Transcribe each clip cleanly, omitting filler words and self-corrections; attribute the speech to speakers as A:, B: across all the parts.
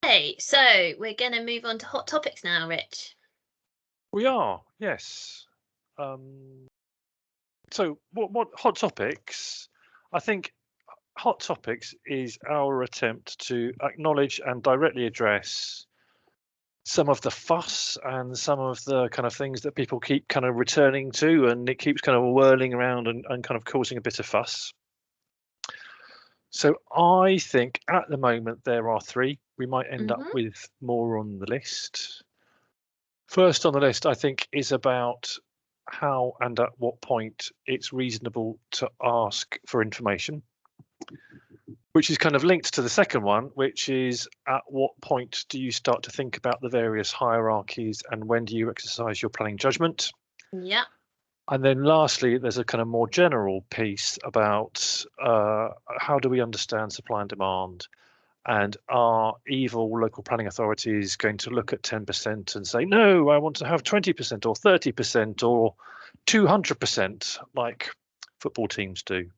A: Okay, so we're going to move on to hot topics now, Rich.
B: We are, yes. So what hot topics? I think hot topics is our attempt to acknowledge and directly address some of the fuss and some of the kind of things that people keep kind of returning to, and it keeps kind of whirling around and kind of causing a bit of fuss. So I think at the moment there are three. We might end up with more on the list. First on the list, I think, is about how and at what point it's reasonable to ask for information, which is kind of linked to the second one, which is at what point do you start to think about the various hierarchies and when do you exercise your planning judgment?
A: Yeah.
B: And then lastly, there's a kind of more general piece about how do we understand supply and demand, and are evil local planning authorities going to look at 10% and say, no, I want to have 20% or 30% or 200% like football teams do.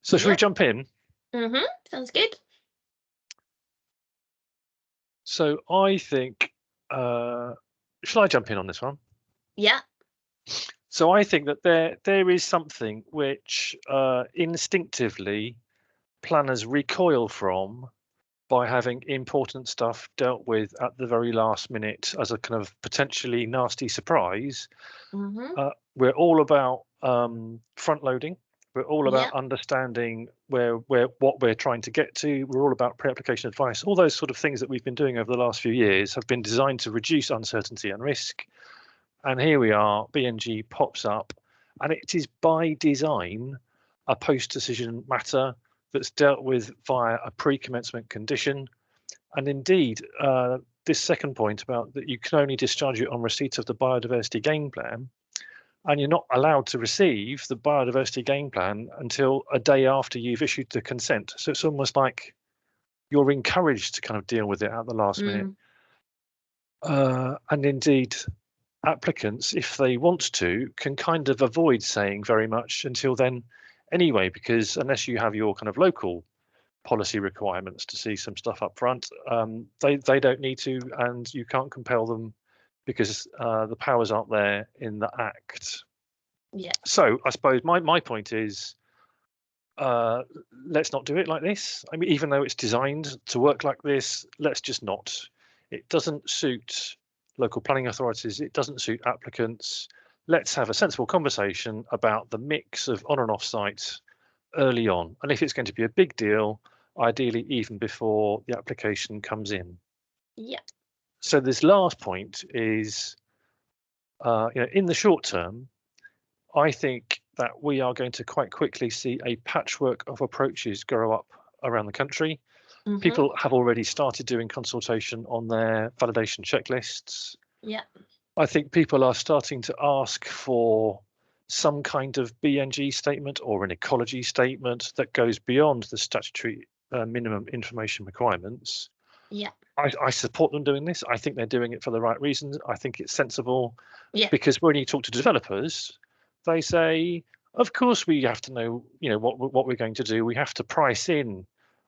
B: So shall we jump in?
A: Sounds good.
B: So I think, shall I jump in on this one?
A: Yeah.
B: So I think that there is something which instinctively planners recoil from by having important stuff dealt with at the very last minute as a kind of potentially nasty surprise. We're all about front loading. We're all about understanding what we're trying to get to. We're all about pre-application advice. All those sort of things that we've been doing over the last few years have been designed to reduce uncertainty and risk. And here we are, BNG pops up, and it is by design a post-decision matter that's dealt with via a pre-commencement condition. And indeed, this second point about that you can only discharge it on receipt of the biodiversity game plan, and you're not allowed to receive the biodiversity game plan until a day after you've issued the consent. So it's almost like you're encouraged to kind of deal with it at the last minute. And indeed, applicants, if they want to, can kind of avoid saying very much until then anyway, because unless you have your kind of local policy requirements to see some stuff up front, they don't need to, and you can't compel them because the powers aren't there in the Act.
A: Yeah.
B: So I suppose my point is, let's not do it like this. I mean, even though it's designed to work like this, let's just not. It doesn't suit local planning authorities. It doesn't suit applicants. Let's have a sensible conversation about the mix of on and off site early on. And if it's going to be a big deal, ideally even before the application comes in.
A: Yeah.
B: So this last point is, in the short term, I think that we are going to quite quickly see a patchwork of approaches grow up around the country. People have already started doing consultation on their validation checklists.
A: Yeah.
B: I think people are starting to ask for some kind of BNG statement or an ecology statement that goes beyond the statutory minimum information requirements.
A: Yeah.
B: I support them doing this. I think they're doing it for the right reasons. I think it's sensible.
A: Yeah.
B: Because when you talk to developers, they say, of course we have to know, what we're going to do. We have to price in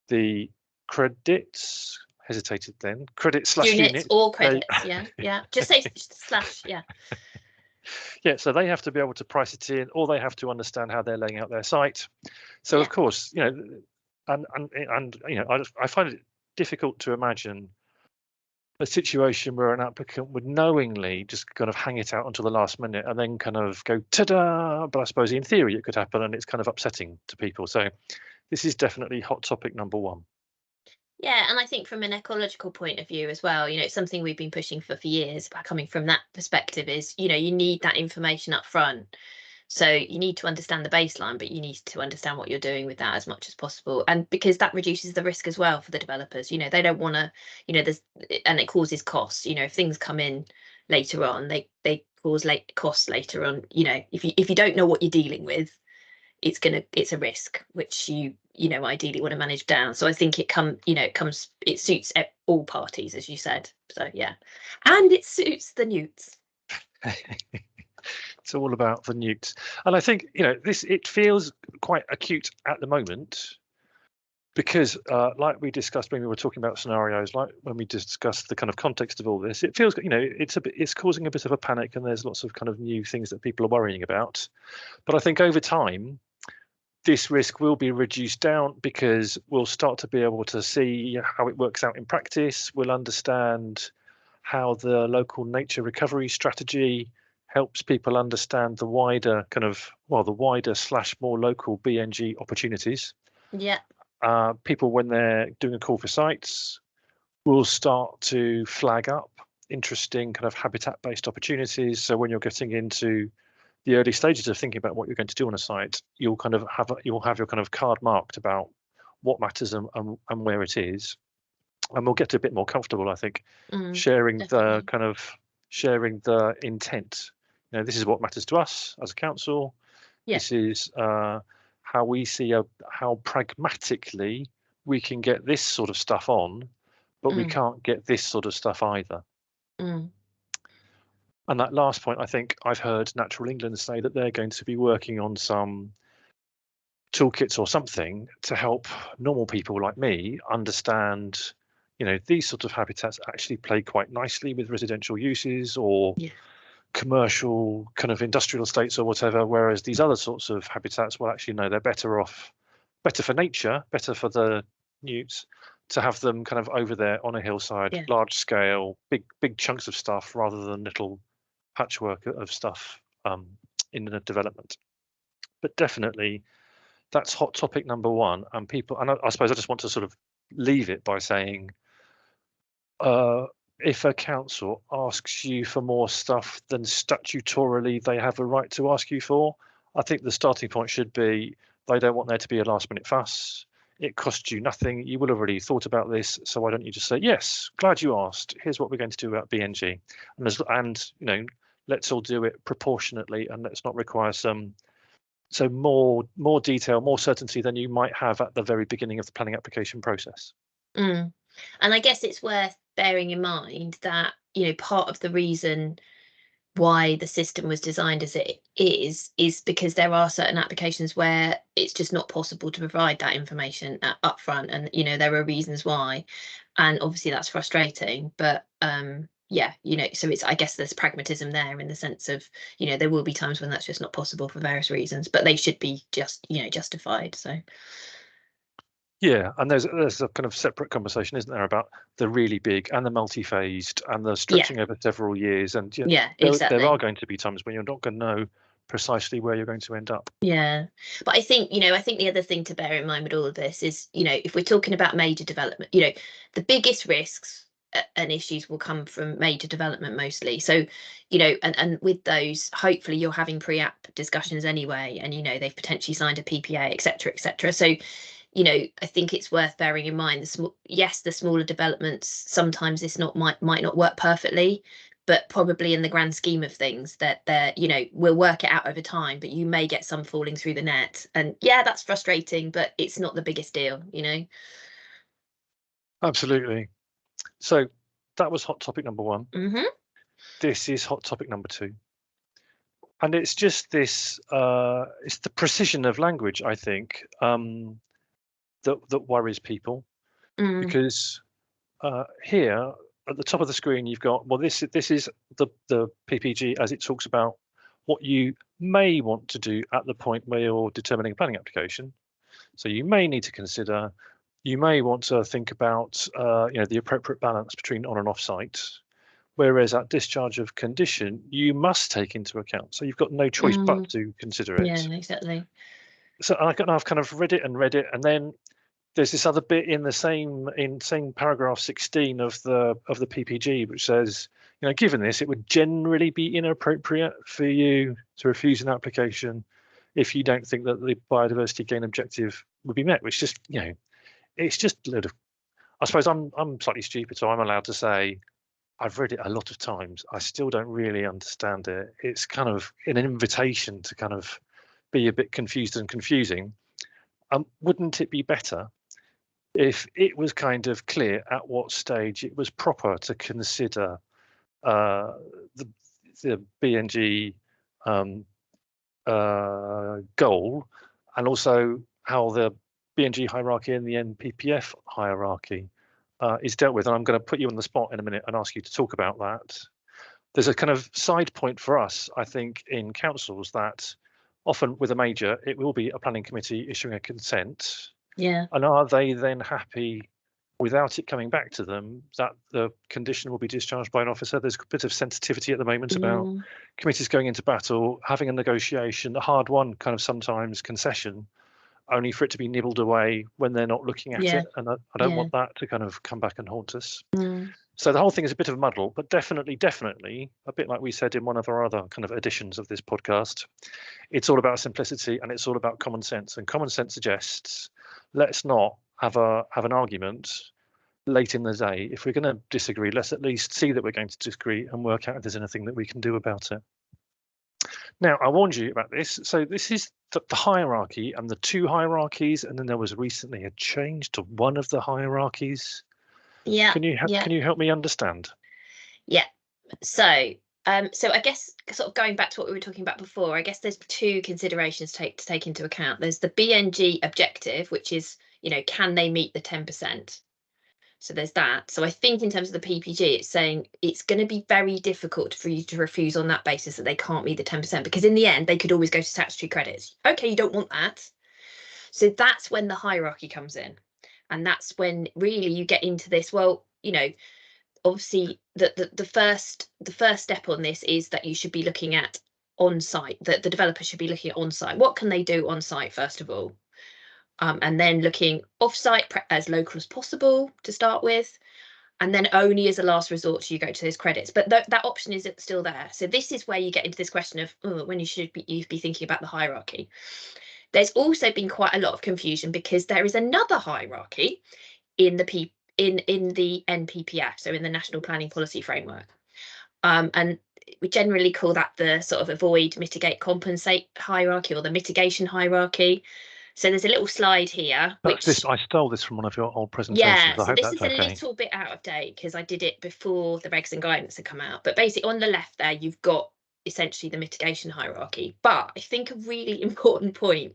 B: the credits. Hesitated then. Credits / units
A: or credits. Yeah. Just say slash. Yeah.
B: Yeah. So they have to be able to price it in, or they have to understand how they're laying out their site. So of course, and I find it difficult to imagine a situation where an applicant would knowingly just kind of hang it out until the last minute and then kind of go ta-da. But I suppose in theory it could happen, and it's kind of upsetting to people. So this is definitely hot topic number one.
A: Yeah, and I think from an ecological point of view as well, it's something we've been pushing for years. But coming from that perspective is, you need that information up front. So you need to understand the baseline, but you need to understand what you're doing with that as much as possible. And because that reduces the risk as well for the developers, they don't want to, and it causes costs. If things come in later on, they cause late costs later on. If you don't know what you're dealing with, it's a risk which you ideally want to manage down. So I think it suits all parties, as you said. So yeah, and it suits the newts.
B: It's all about the newts, and I think it feels quite acute at the moment because like we discussed when we were talking about scenarios, like when we discussed the kind of context of all this, it feels, it's causing a bit of a panic, and there's lots of kind of new things that people are worrying about. But I think over time, this risk will be reduced down, because we'll start to be able to see how it works out in practice. We'll understand how the local nature recovery strategy helps people understand the wider the wider / more local BNG opportunities.
A: Yeah.
B: People, when they're doing a call for sites, will start to flag up interesting kind of habitat-based opportunities. So when you're getting into the early stages of thinking about what you're going to do on a site, you'll have your kind of card marked about what matters and where it is, and we'll get a bit more comfortable, I think, sharing
A: Definitely.
B: sharing the intent. This is what matters to us as a council.
A: Yeah.
B: This is how we see how pragmatically we can get this sort of stuff on, but we can't get this sort of stuff either. And that last point, I think I've heard Natural England say that they're going to be working on some toolkits or something to help normal people like me understand, these sorts of habitats actually play quite nicely with residential uses or commercial kind of industrial estates or whatever, whereas these other sorts of habitats, well, actually, no, they're better for nature, better for the newts, to have them kind of over there on a hillside, large scale, big chunks of stuff, rather than little patchwork of stuff in the development. But definitely, that's hot topic number one. And I suppose I just want to sort of leave it by saying, if a council asks you for more stuff than statutorily they have a right to ask you for, I think the starting point should be they don't want there to be a last minute fuss. It costs you nothing. You will have already thought about this, so why don't you just say, yes, glad you asked. Here's what we're going to do about BNG, and let's all do it proportionately, and let's not require more detail, more certainty than you might have at the very beginning of the planning application process.
A: And I guess it's worth bearing in mind that, part of the reason why the system was designed as it is because there are certain applications where it's just not possible to provide that information up front, and there are reasons why, and obviously that's frustrating, but so I guess there's pragmatism there, in the sense of, there will be times when that's just not possible for various reasons, but they should be justified. So
B: yeah, and there's a kind of separate conversation, isn't there, about the really big and the multi-phased and the stretching over several years, and
A: exactly.
B: there are going to be times when you're not going to know precisely where you're going to end up.
A: Yeah, but I think the other thing to bear in mind with all of this is, if we're talking about major development, the biggest risks and issues will come from major development mostly. So, and with those, hopefully you're having pre-app discussions anyway, and they've potentially signed a PPA, etc., etc. So, I think it's worth bearing in mind the smaller developments, sometimes this might not work perfectly, but probably in the grand scheme of things, that we'll work it out over time, but you may get some falling through the net, and that's frustrating, but it's not the biggest deal.
B: Absolutely. So that was hot topic number one.
A: Mm-hmm.
B: This is hot topic number two, and it's just this it's the precision of language, I think, that worries people, because here at the top of the screen you've got, well, this is the PPG as it talks about what you may want to do at the point where you're determining a planning application. So you may need to consider, you may want to think about the appropriate balance between on and off site, whereas at discharge of condition you must take into account, so you've got no choice but to consider it.
A: Yeah, exactly.
B: So I've kind of read it, and then there's this other bit in the same paragraph 16 of the PPG, which says, given this, it would generally be inappropriate for you to refuse an application if you don't think that the biodiversity gain objective would be met, which just, it's just a load of, I suppose I'm slightly stupid, so I'm allowed to say, I've read it a lot of times. I still don't really understand it. It's kind of an invitation to kind of be a bit confused and confusing. Wouldn't it be better if it was kind of clear at what stage it was proper to consider the BNG goal, and also how the BNG hierarchy and the NPPF hierarchy is dealt with. And I'm going to put you on the spot in a minute and ask you to talk about that. There's a kind of side point for us, I think, in councils that often with a major, it will be a planning committee issuing a consent.
A: Yeah.
B: And are they then happy without it coming back to them that the condition will be discharged by an officer? There's a bit of sensitivity at the moment about committees going into battle, having a negotiation, a hard one kind of sometimes concession, only for it to be nibbled away when they're not looking at it. And I don't want that to kind of come back and haunt us. So the whole thing is a bit of a muddle, but definitely, a bit like we said in one of our other kind of editions of this podcast, it's all about simplicity and it's all about common sense. And common sense suggests, let's not have an argument late in the day. If we're going to disagree, let's at least see that we're going to disagree and work out if there's anything that we can do about it. Now, I warned you about this. So this is the hierarchy and the two hierarchies, and then there was recently a change to one of the hierarchies.
A: Yeah.
B: Can you help me understand?
A: Yeah. So I guess sort of going back to what we were talking about before, I guess there's two considerations to take into account. There's the BNG objective, which is, can they meet the 10%? So there's that. So I think in terms of the PPG, it's saying it's going to be very difficult for you to refuse on that basis that they can't meet the 10%, because in the end, they could always go to statutory credits. Okay, you don't want that. So that's when the hierarchy comes in. And that's when really you get into this, well, obviously the first step on this is that you should be looking at on-site, that the developer should be looking at on-site. What can they do on-site, first of all? And then looking off-site as local as possible to start with. And then only as a last resort do you go to those credits. But that option is still there. So this is where you get into this question of when you'd be thinking about the hierarchy. There's also been quite a lot of confusion because there is another hierarchy in the NPPF, so in the National Planning Policy Framework. And we generally call that the sort of avoid, mitigate, compensate hierarchy, or the mitigation hierarchy. So there's a little slide here.
B: I stole this from one of your old presentations.
A: Yeah, so this is
B: okay.
A: A little bit out of date because I did it before the regs and guidance had come out. But basically on the left there, you've got essentially the mitigation hierarchy. But I think a really important point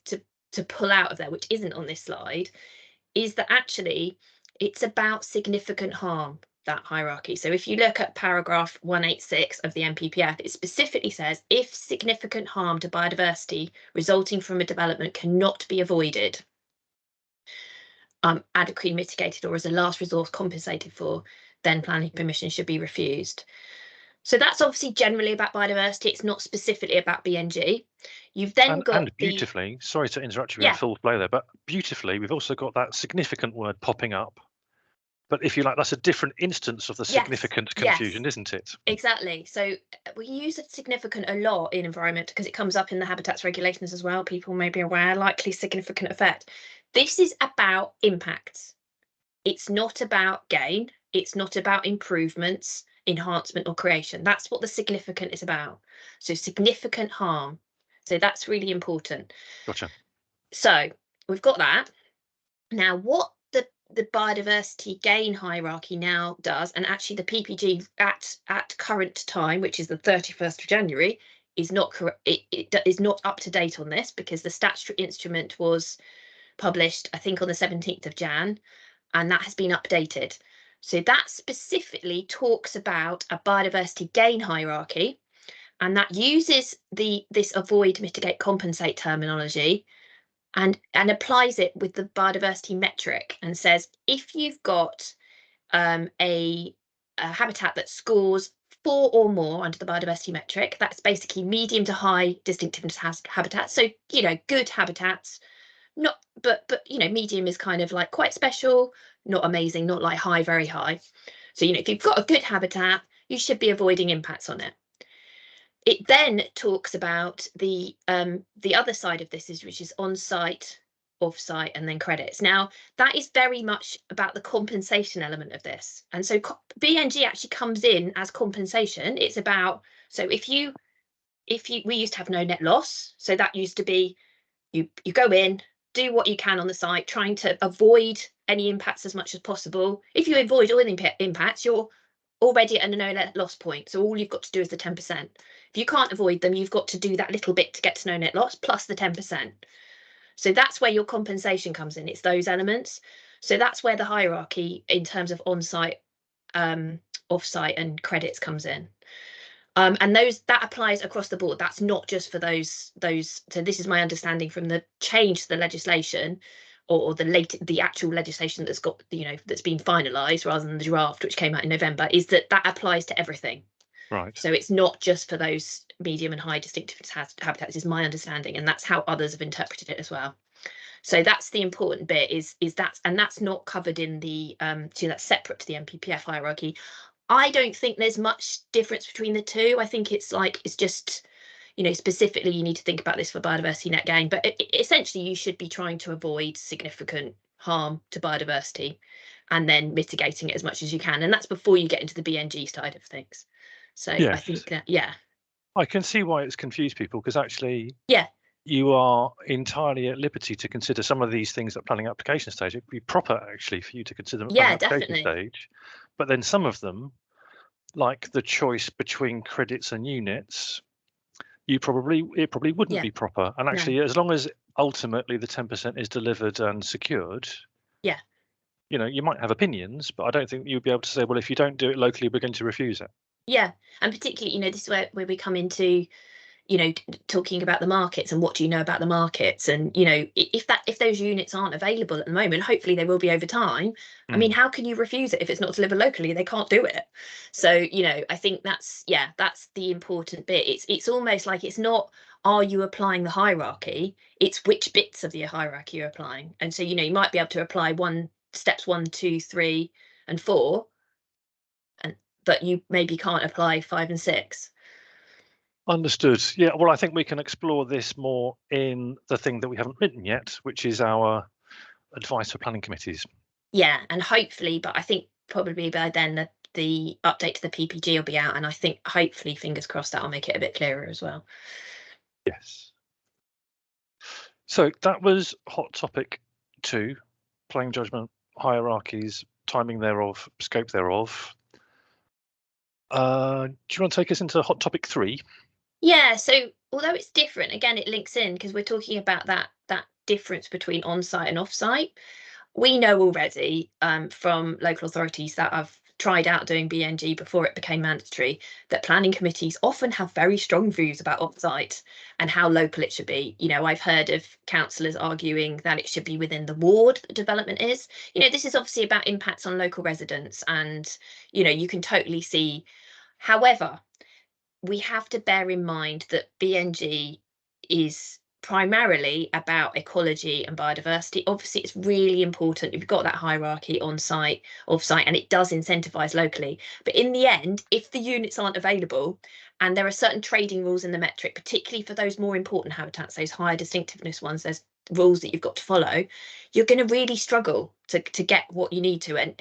A: to pull out of there, which isn't on this slide, is that actually it's about significant harm, that hierarchy. So if you look at paragraph 186 of the NPPF, it specifically says if significant harm to biodiversity resulting from a development cannot be avoided, adequately mitigated, or as a last resort compensated for, then planning permission should be refused. So that's obviously generally about biodiversity. It's not specifically about BNG. You've then got
B: and beautifully, sorry to interrupt you in full flow there, but beautifully, we've also got that significant word popping up. But if you like, that's a different instance of the significant confusion, isn't it?
A: Exactly. So we use significant a lot in environment because it comes up in the habitats regulations as well. People may be aware, likely significant effect. This is about impacts. It's not about gain. It's not about improvements, enhancement, or creation. That's what the significant is about. So significant harm. So that's really important.
B: Gotcha.
A: So we've got that. Now, what the biodiversity gain hierarchy now does, and actually the PPG at current time, which is the 31st of January, is not correct. It is not up to date on this because the statutory instrument was published, I think, on the 17th of Jan, and that has been updated. So that specifically talks about a biodiversity gain hierarchy, and that uses this avoid, mitigate, compensate terminology and applies it with the biodiversity metric and says if you've got a habitat that scores 4 or more under the biodiversity metric, that's basically medium to high distinctiveness habitats. So, good habitats, not, but medium is kind of like quite special, not amazing, not like high, very high. So, if you've got a good habitat, you should be avoiding impacts on it. It then talks about the other side of this, which is on-site, off-site, and then credits. Now, that is very much about the compensation element of this. And so BNG actually comes in as compensation. It's about, so we used to have no net loss. So that used to be, you go in, do what you can on the site, trying to avoid any impacts as much as possible. If you avoid all the impacts, you're already at a no net loss point. So all you've got to do is the 10%. If you can't avoid them, you've got to do that little bit to get to no net loss plus the 10%. So that's where your compensation comes in. It's those elements. So that's where the hierarchy in terms of on-site, off-site and credits comes in. And that applies across the board. That's not just for those. So this is my understanding from the change to the legislation, or the actual legislation that's got, that's been finalised rather than the draft which came out in November, is that applies to everything.
B: Right.
A: So it's not just for those medium and high distinctiveness habitats, is my understanding, and that's how others have interpreted it as well. So that's the important bit, is that's not covered in the so that's separate to the NPPF hierarchy. I don't think there's much difference between the two. I think it's just, specifically you need to think about this for biodiversity net gain, but essentially you should be trying to avoid significant harm to biodiversity and then mitigating it as much as you can. And that's before you get into the BNG side of things. So I think that,
B: I can see why it's confused people, because actually,
A: yeah,
B: you are entirely at liberty to consider some of these things at planning application stage. It'd be proper actually for you to consider them at planning application stage. But then some of them, like the choice between credits and units, it probably wouldn't be proper. And actually, as long as ultimately the 10% is delivered and secured, you might have opinions, but I don't think you'd be able to say, well, if you don't do it locally, we're going to refuse it.
A: Yeah, and particularly, this is where we come into, talking about the markets and what do you know about the markets, and if those units aren't available at the moment, hopefully they will be over time. I mean, how can you refuse it if it's not delivered locally? They can't do it. So I think that's the important bit. It's almost like, it's not, are you applying the hierarchy, it's which bits of the hierarchy you're applying. And so you might be able to apply steps 1, 2, 3 and 4, but you maybe can't apply 5 and 6.
B: Understood. Yeah, well, I think we can explore this more in the thing that we haven't written yet, which is our advice for planning committees.
A: Yeah, and hopefully, but I think probably by then the update to the PPG will be out, and I think hopefully, fingers crossed, that'll make it a bit clearer as well.
B: Yes. So that was hot topic 2, planning judgment, hierarchies, timing thereof, scope thereof. Do you want to take us into hot topic 3?
A: Yeah, so although it's different, again, it links in because we're talking about that difference between on-site and off-site. We know already from local authorities that have tried out doing BNG before it became mandatory, that planning committees often have very strong views about off-site and how local it should be. I've heard of councillors arguing that it should be within the ward that development is. This is obviously about impacts on local residents, and you can totally see. However, we have to bear in mind that BNG is primarily about ecology and biodiversity. Obviously, it's really important if you've got that hierarchy on site, off site, and it does incentivise locally. But in the end, if the units aren't available and there are certain trading rules in the metric, particularly for those more important habitats, those higher distinctiveness ones, there's rules that you've got to follow, you're going to really struggle to get what you need to. And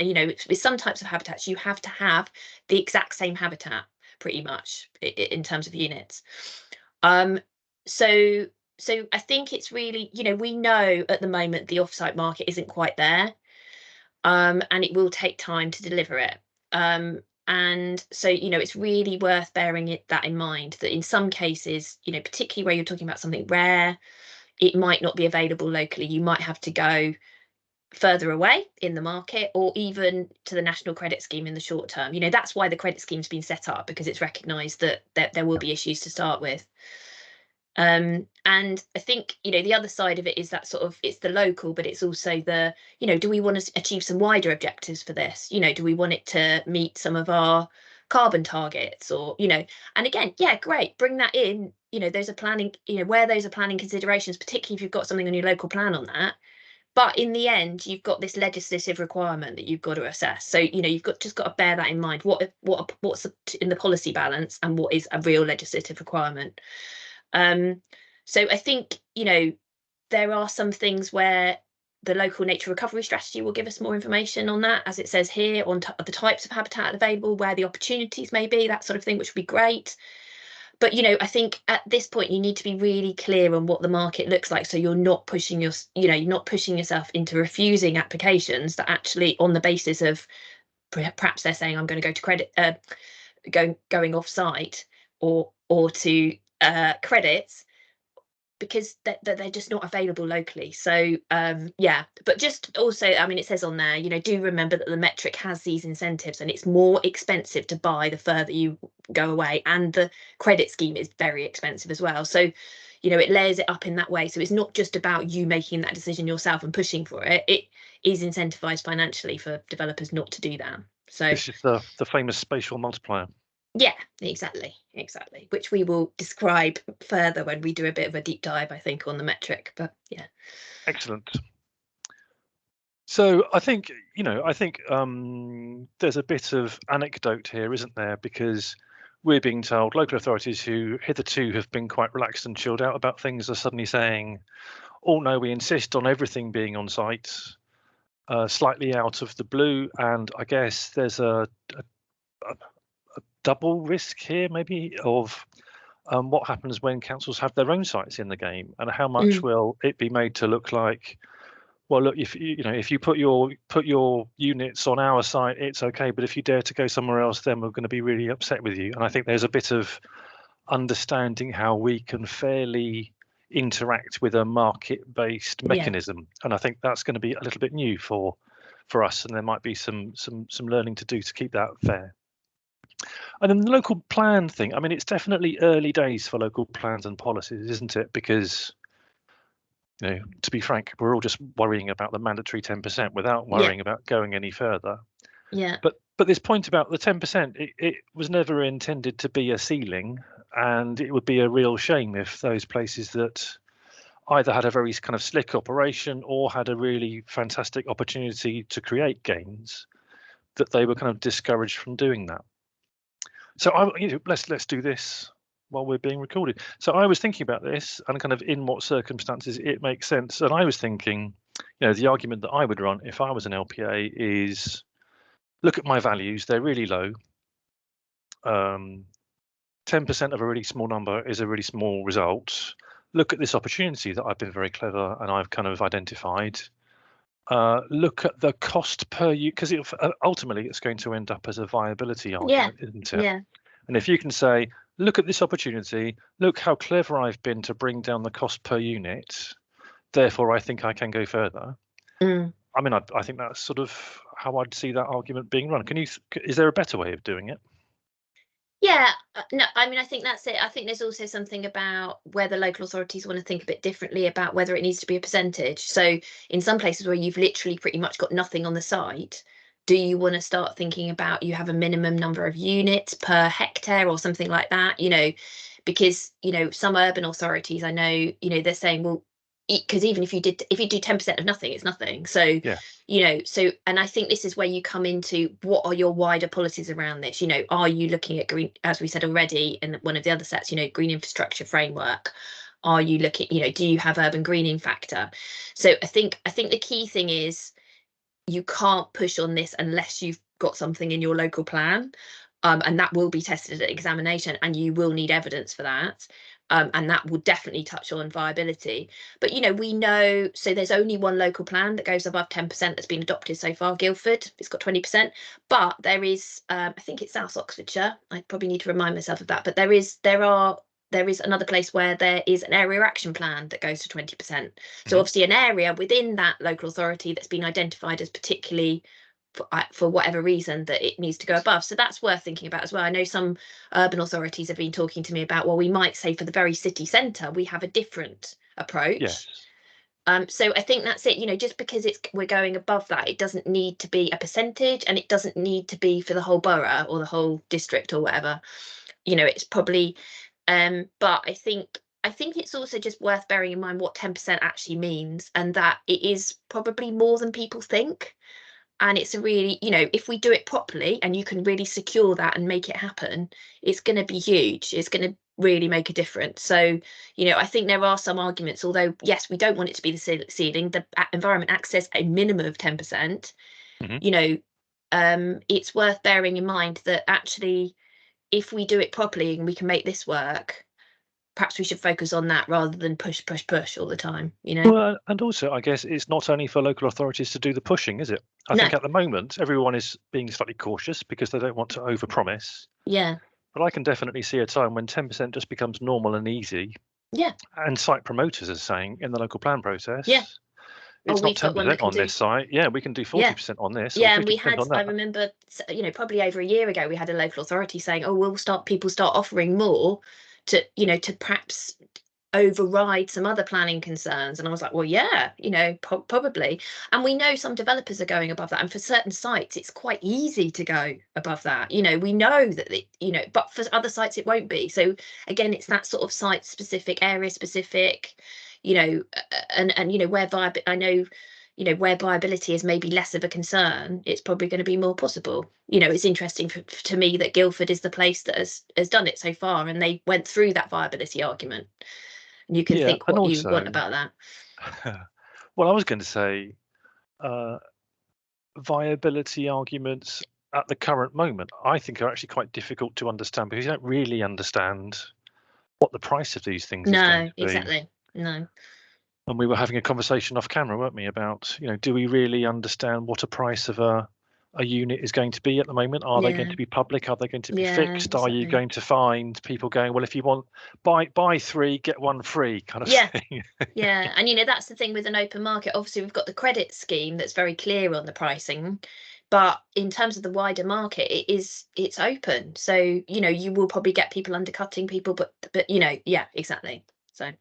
A: with some types of habitats, you have to have the exact same habitat pretty much in terms of units. So I think it's really, we know at the moment the offsite market isn't quite there, and it will take time to deliver it. And so, it's really worth bearing that in mind, that in some cases, particularly where you're talking about something rare, it might not be available locally. You might have to go further away in the market, or even to the national credit scheme in the short term. That's why the credit scheme's been set up, because it's recognised that there will be issues to start with. And I think the other side of it is that sort of, it's the local, but it's also the do we want to achieve some wider objectives for this? Do we want it to meet some of our carbon targets, or and again, yeah, great, bring that in. Those are planning, where those are planning considerations, particularly if you've got something on your local plan on that. But in the end, you've got this legislative requirement that you've got to assess. So you've just got to bear that in mind. What's in the policy balance, and what is a real legislative requirement? So I think there are some things where the local nature recovery strategy will give us more information on that, as it says here, on the types of habitat available, where the opportunities may be, that sort of thing, which would be great. But I think at this point you need to be really clear on what the market looks like, so you're not pushing you're not pushing yourself into refusing applications that actually, on the basis of perhaps they're saying, I'm going to go to credit, going off site, or to credits, because they're just not available locally. So yeah, but just also, I mean, it says on there, do remember that the metric has these incentives, and it's more expensive to buy the further you go away, and the credit scheme is very expensive as well. So it layers it up in that way. So it's not just about you making that decision yourself and pushing for it. It is incentivized financially for developers not to do that. So
B: This is the famous spatial multiplier.
A: yeah, exactly, which we will describe further when we do a bit of a deep dive, I think, on the metric. But yeah,
B: excellent. So I think there's a bit of anecdote here, isn't there? Because we're being told local authorities who hitherto have been quite relaxed and chilled out about things are suddenly saying, "Oh no, we insist on everything being on site," slightly out of the blue. And I guess there's a double risk here, maybe, of what happens when councils have their own sites in the game, and how much will it be made to look like, well, look, if you put your units on our site, it's okay, but if you dare to go somewhere else, then we're going to be really upset with you. And I think there's a bit of understanding how we can fairly interact with a market-based mechanism, and I think that's going to be a little bit new for us, and there might be some learning to do to keep that fair. And then the local plan thing, I mean, it's definitely early days for local plans and policies, isn't it? Because to be frank, we're all just worrying about the mandatory 10% without worrying about going any further.
A: Yeah.
B: But this point about the 10%, it was never intended to be a ceiling, and it would be a real shame if those places that either had a very kind of slick operation or had a really fantastic opportunity to create gains, that they were kind of discouraged from doing that. So let's do this while we're being recorded. So I was thinking about this and kind of in what circumstances it makes sense. And I was thinking, the argument that I would run if I was an LPA is, look at my values, they're really low. 10% of a really small number is a really small result. Look at this opportunity that I've been very clever and I've kind of identified. Look at the cost per use, because ultimately it's going to end up as a viability argument, isn't it?
A: Yeah.
B: And if you can say, look at this opportunity, look how clever I've been to bring down the cost per unit, therefore I think I can go further. I mean, I think that's sort of how I'd see that argument being run. Is there a better way of doing it?
A: Yeah, no, I mean, I think that's it. I think there's also something about whether local authorities want to think a bit differently about whether it needs to be a percentage. So in some places where you've literally pretty much got nothing on the site, do you want to start thinking about you have a minimum number of units per hectare or something like that? Because some urban authorities, I know, they're saying, well, because even if you do 10% of nothing, it's nothing. So and I think this is where you come into what are your wider policies around this. Are you looking at green, as we said already in one of the other sets, green infrastructure framework? Are you looking, do you have urban greening factor? So I think the key thing is you can't push on this unless you've got something in your local plan, and that will be tested at examination, and you will need evidence for that. And that will definitely touch on viability. But we know, so there's only one local plan that goes above 10% that's been adopted so far, Guildford. It's got 20%, but there is, I think it's South Oxfordshire. I probably need to remind myself of that. But there is another place where there is an area action plan that goes to 20%. So obviously an area within that local authority that's been identified as particularly for whatever reason that it needs to go above. So that's worth thinking about as well. I know some urban authorities have been talking to me about, well, we might say for the very city centre, we have a different approach.
B: Yes.
A: So I think that's it. Just because we're going above that, it doesn't need to be a percentage, and it doesn't need to be for the whole borough or the whole district or whatever. It's probably, but I think it's also just worth bearing in mind what 10% actually means, and that it is probably more than people think. And it's a really, if we do it properly and you can really secure that and make it happen, it's going to be huge. It's going to really make a difference. So, I think there are some arguments, although, yes, we don't want it to be the ceiling, the environment access a minimum of 10%, it's worth bearing in mind that actually, if we do it properly and we can make this work, perhaps we should focus on that rather than push all the time,
B: Well, and also, I guess it's not only for local authorities to do the pushing, is it? I think at the moment, everyone is being slightly cautious because they don't want to overpromise.
A: Yeah.
B: But I can definitely see a time when 10% just becomes normal and easy.
A: Yeah.
B: And site promoters are saying in the local plan process,
A: Yeah.
B: it's not
A: We've got one that
B: 10%
A: can
B: on
A: do.
B: this site. Yeah, we can do
A: Yeah.
B: 40% on this or
A: Yeah, and
B: 50% on
A: I
B: that.
A: remember, you know, probably over a year ago, we had a local authority saying, "Oh, people start offering more to, you know, to perhaps override some other planning concerns." And I was like, well, yeah, you know, probably. And we know some developers are going above that, and for certain sites it's quite easy to go above that, you know, we know that you know, but for other sites it won't be. So again, it's that sort of site specific, area specific, you know, and you know, where I know, you know, where viability is maybe less of a concern, it's probably going to be more possible. You know, it's interesting to me that Guildford is the place that has done it so far, and they went through that viability argument. And you can
B: Yeah,
A: think
B: and
A: what you want
B: also,
A: about that.
B: well, I was going to say, viability arguments at the current moment, I think are actually quite difficult to understand because you don't really understand what the price of these things is going
A: No,
B: to be.
A: exactly. No.
B: And we were having a conversation off camera, weren't we, about, you know, do we really understand what a price of a unit is going to be at the moment? Are they going
A: Yeah.
B: to be public? Are they going to be
A: Yeah,
B: fixed? Are you
A: exactly.
B: going to find people going, well, if you want buy three, get one free kind of
A: Yeah.
B: thing?
A: Yeah. And you know, that's the thing with an open market. Obviously, we've got the credit scheme that's very clear on the pricing. But in terms of the wider market, it's open. So, you know, you will probably get people undercutting people, but you know, yeah, exactly. So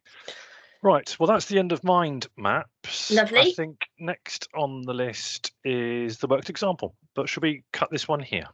B: Right, well, that's the end of mind maps. I
A: lovely.
B: think next on the list is the worked example, but should we cut this one here?